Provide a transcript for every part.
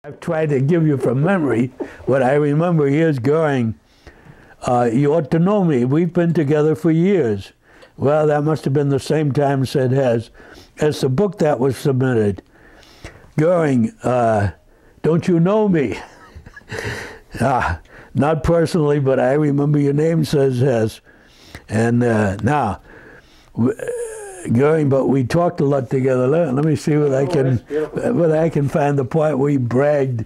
I've tried to give you from memory what I remember. Here's Goering. You ought to know me. We've been together for years. Well, that must have been the same time, said Hess, as the book that was submitted. Goering, don't you know me? Not personally, but I remember your name, says Hess. And now, Goering, but we talked a lot together. Let me see whether I can find the part where he bragged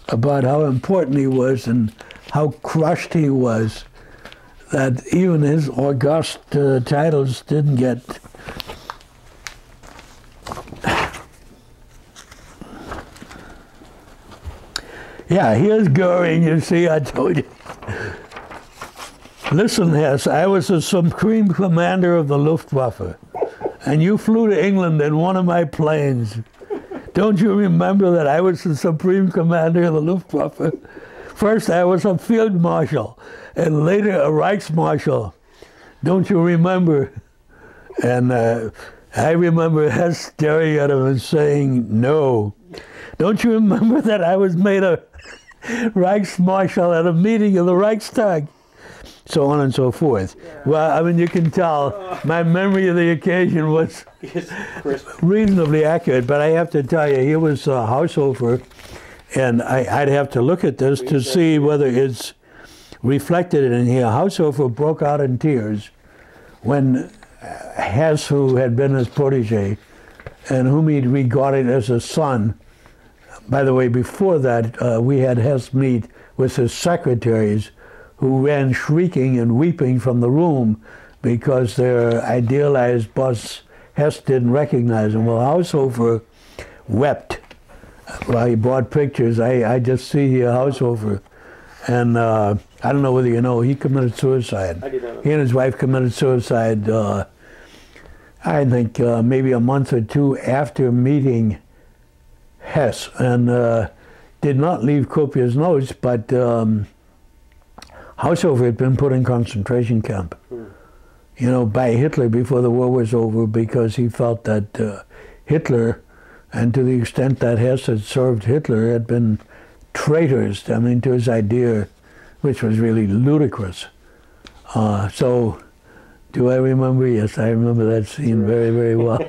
about how important he was and how crushed he was that even his august titles didn't get. Yeah, here's Goering. You see, I told you. Listen, Hess, I was the Supreme Commander of the Luftwaffe, and you flew to England in one of my planes. Don't you remember that I was the Supreme Commander of the Luftwaffe? First, I was a Field Marshal, and later a Reichsmarshal. Don't you remember? And I remember Hess staring at him and saying, no. Don't you remember that I was made a Reichsmarshal at a meeting in the Reichstag? So on and so forth. Yeah. Well, I mean, you can tell my memory of the occasion was reasonably accurate, but I have to tell you, he was Haushofer, and I'd have to look at this to see whether it's reflected in here. Haushofer broke out in tears when Hess, who had been his protege, and whom he'd regarded as a son. By the way, before that, we had Hess meet with his secretaries, who ran shrieking and weeping from the room because their idealized boss, Hess, didn't recognize him. Well, Haushofer wept while he bought pictures. I just see here Haushofer. And I don't know whether you know, he committed suicide. I did not know. He and his wife committed suicide, I think maybe a month or two after meeting Hess, and did not leave copious notes, but Haushofer had been put in concentration camp, you know, by Hitler before the war was over, because he felt that Hitler, and to the extent that Hess had served Hitler, had been traitors, I mean, to his idea, which was really ludicrous. So, do I remember? Yes, I remember that scene very, very well.